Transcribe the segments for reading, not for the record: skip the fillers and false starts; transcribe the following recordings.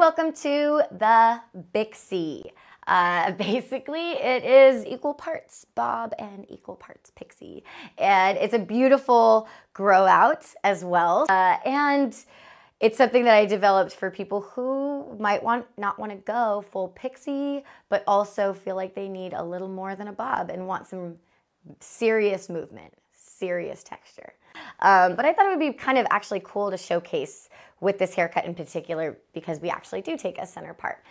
Welcome to the Bixie. Basically, it is equal parts bob and equal parts pixie. And it's a beautiful grow out as well. And it's something that I developed for people who might not want to go full pixie, but also feel like they need a little more than a bob and want some serious movement, serious texture. But I thought it would be kind of actually cool to showcase with this haircut in particular because we actually do take a center part.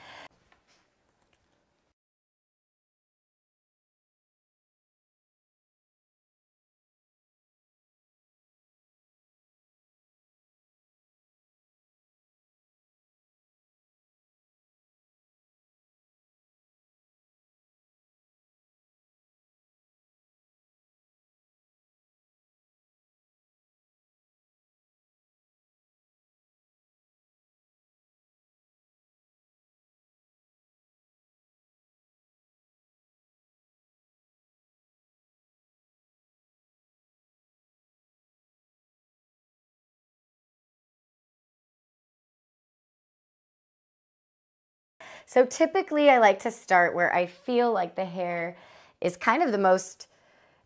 So typically I like to start where I feel like the hair is kind of the most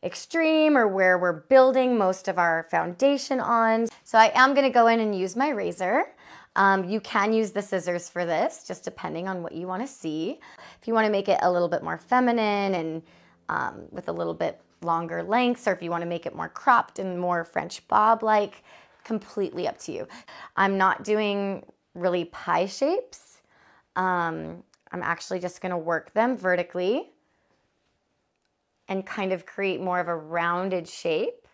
extreme or where we're building most of our foundation on. So I am going to go in and use my razor. You can use the scissors for this, just depending on what you want to see. If you want to make it a little bit more feminine and with a little bit longer lengths, or if you want to make it more cropped and more French bob-like, completely up to you. I'm not doing really pie shapes. I'm actually just going to work them vertically and kind of create more of a rounded shape,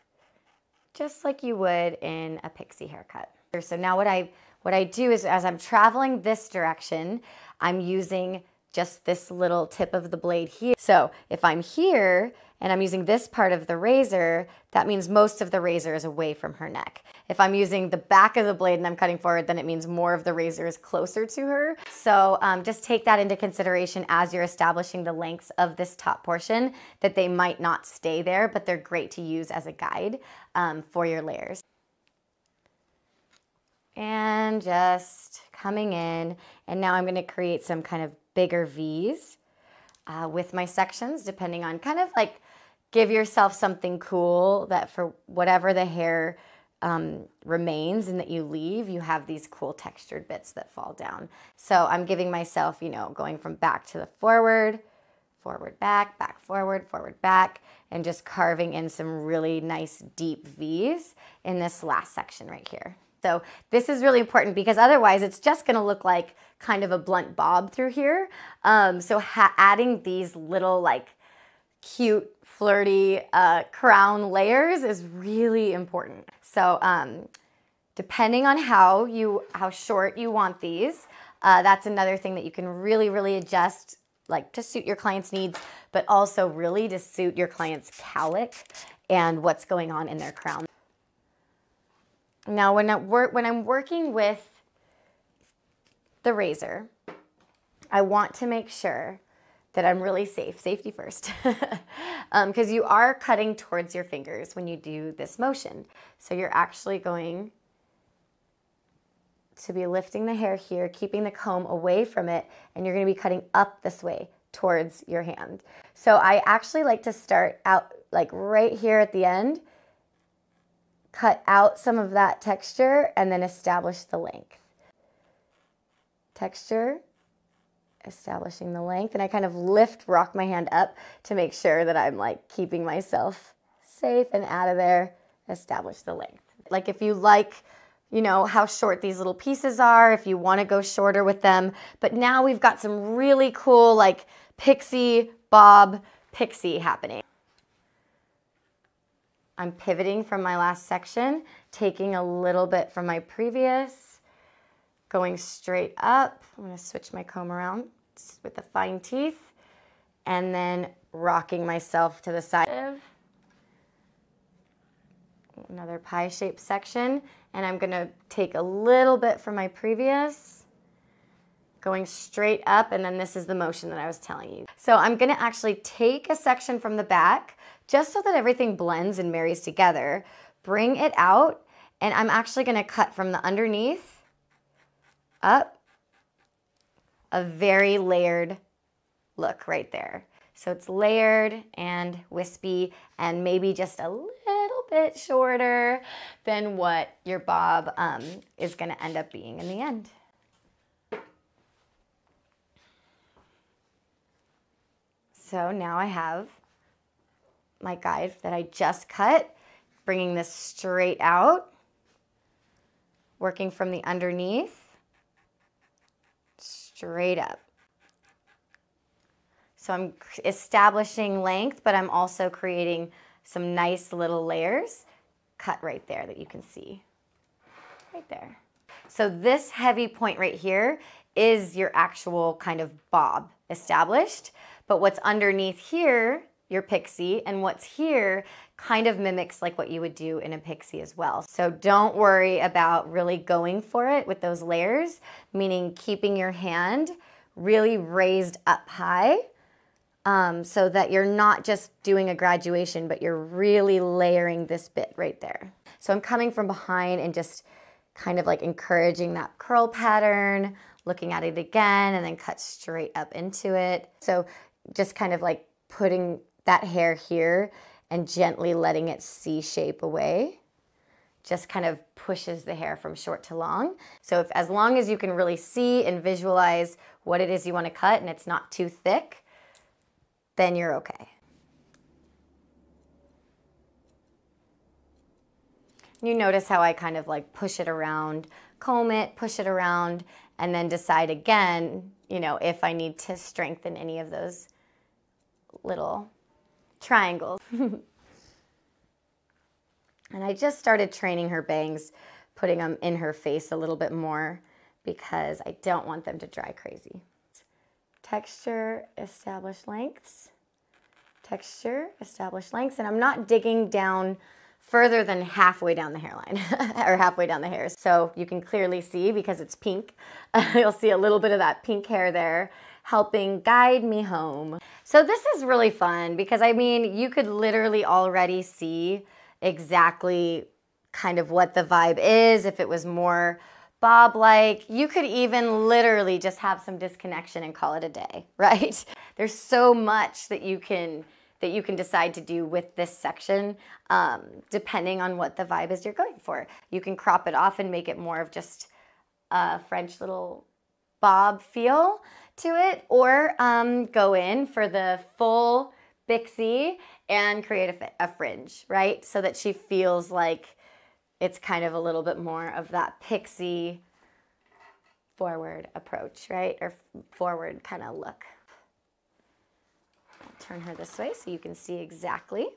just like you would in a pixie haircut. So now what I do is, as I'm traveling this direction, I'm using just this little tip of the blade here. So if I'm here and I'm using this part of the razor, that means most of the razor is away from her neck. If I'm using the back of the blade and I'm cutting forward, then it means more of the razor is closer to her. So just take that into consideration as you're establishing the lengths of this top portion, that they might not stay there, but they're great to use as a guide for your layers. And just coming in, and now I'm gonna create some kind of bigger V's with my sections, depending on kind of like, give yourself something cool that for whatever the hair remains and that you leave, you have these cool textured bits that fall down. So I'm giving myself, you know, going from back to the forward, forward, back, back, forward, forward, back, and just carving in some really nice deep V's in this last section right here. So this is really important because otherwise it's just going to look like kind of a blunt bob through here. So adding these little like cute, flirty crown layers is really important. So depending on how short you want these, that's another thing that you can really adjust, like to suit your client's needs, but also really to suit your client's cowlick and what's going on in their crown. Now, when I'm working with the razor, I want to make sure that I'm really safe, safety first, because you are cutting towards your fingers when you do this motion. So you're actually going to be lifting the hair here, keeping the comb away from it, and you're going to be cutting up this way towards your hand. So I actually like to start out like right here at the end, cut out some of that texture, and then establish the length. Texture, establishing the length, and I kind of rock my hand up to make sure that I'm like keeping myself safe and out of there, establish the length. Like if you like, you know, how short these little pieces are, if you want to go shorter with them, but now we've got some really cool like pixie, bob, pixie happening. I'm pivoting from my last section, taking a little bit from my previous, going straight up. I'm going to switch my comb around with the fine teeth, and then rocking myself to the side. Another pie-shaped section, and I'm going to take a little bit from my previous, going straight up, and then this is the motion that I was telling you. So I'm going to actually take a section from the back, just so that everything blends and marries together, bring it out, and I'm actually going to cut from the underneath up a very layered look right there. So it's layered and wispy and maybe just a little bit shorter than what your bob is going to end up being in the end. So now I have my guide that I just cut, bringing this straight out, working from the underneath, straight up. So I'm establishing length, but I'm also creating some nice little layers cut right there that you can see right there. So this heavy point right here is your actual kind of bob established, but what's underneath here, your pixie, and what's here kind of mimics like what you would do in a pixie as well. So don't worry about really going for it with those layers, meaning keeping your hand really raised up high, so that you're not just doing a graduation, but you're really layering this bit right there. So I'm coming from behind and just kind of like encouraging that curl pattern, looking at it again, and then cut straight up into it. So just kind of like putting that hair here and gently letting it C-shape away just kind of pushes the hair from short to long. So as long as you can really see and visualize what it is you want to cut and it's not too thick, then you're okay. You notice how I kind of like push it around, comb it, push it around, and then decide again, you know, if I need to strengthen any of those little triangles. And I just started training her bangs, putting them in her face a little bit more because I don't want them to dry crazy. Texture, establish lengths. Texture, establish lengths. And I'm not digging down further than halfway down the hairline or halfway down the hairs. So you can clearly see because it's pink. You'll see a little bit of that pink hair there helping guide me home. So this is really fun because I mean, you could literally already see exactly kind of what the vibe is. If it was more bob-like, you could even literally just have some disconnection and call it a day, right? There's so much that you can decide to do with this section, depending on what the vibe is you're going for. You can crop it off and make it more of just a French little bob feel to it, or go in for the full Bixie and create a fringe, right? So that she feels like it's kind of a little bit more of that pixie forward approach, right? Or forward kind of look. I'll turn her this way so you can see exactly.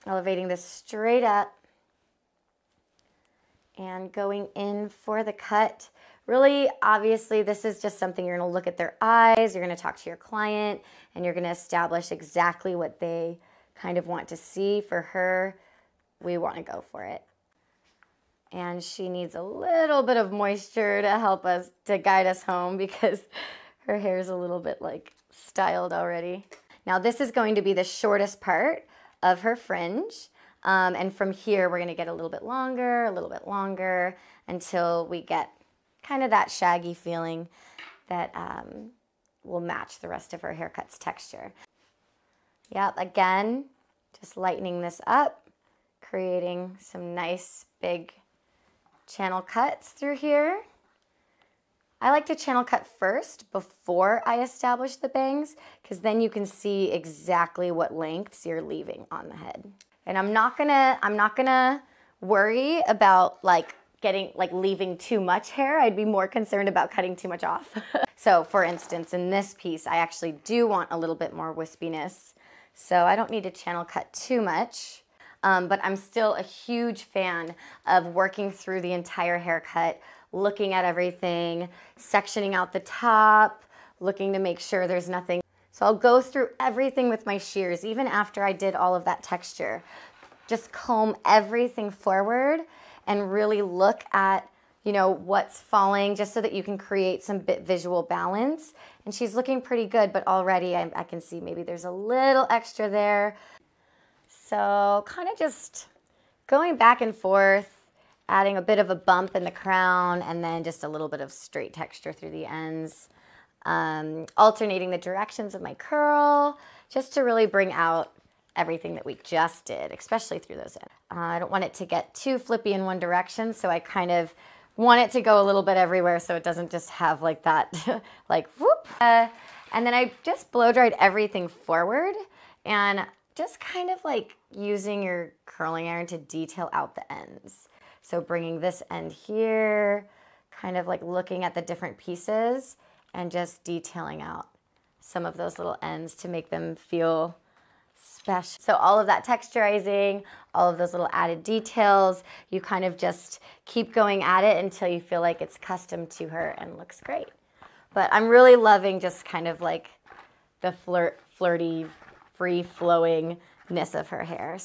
Elevating this straight up and going in for the cut. Really, obviously, this is just something you're gonna look at their eyes, you're gonna talk to your client, and you're gonna establish exactly what they kind of want to see. For her, we wanna go for it. And she needs a little bit of moisture to help us, to guide us home because her hair is a little bit like styled already. Now this is going to be the shortest part of her fringe. And from here, we're gonna get a little bit longer until we get kind of that shaggy feeling that will match the rest of her haircut's texture. Yep, again, just lightening this up, creating some nice big channel cuts through here. I like to channel cut first before I establish the bangs because then you can see exactly what lengths you're leaving on the head. And I'm not gonna worry about leaving too much hair. I'd be more concerned about cutting too much off. So for instance, in this piece, I actually do want a little bit more wispiness. So I don't need to channel cut too much, but I'm still a huge fan of working through the entire haircut, looking at everything, sectioning out the top, looking to make sure there's nothing. So I'll go through everything with my shears, even after I did all of that texture. Just comb everything forward and really look at, you know, what's falling just so that you can create some visual balance. And she's looking pretty good, but already I can see maybe there's a little extra there. So kind of just going back and forth adding a bit of a bump in the crown and then just a little bit of straight texture through the ends. Alternating the directions of my curl just to really bring out everything that we just did, especially through those ends. I don't want it to get too flippy in one direction, so I kind of want it to go a little bit everywhere so it doesn't just have like that, like whoop. And then I just blow dried everything forward and just kind of like using your curling iron to detail out the ends. So bringing this end here, kind of like looking at the different pieces and just detailing out some of those little ends to make them feel special. So all of that texturizing, all of those little added details, you kind of just keep going at it until you feel like it's custom to her and looks great. But I'm really loving just kind of like the flirty, free-flowingness of her hair.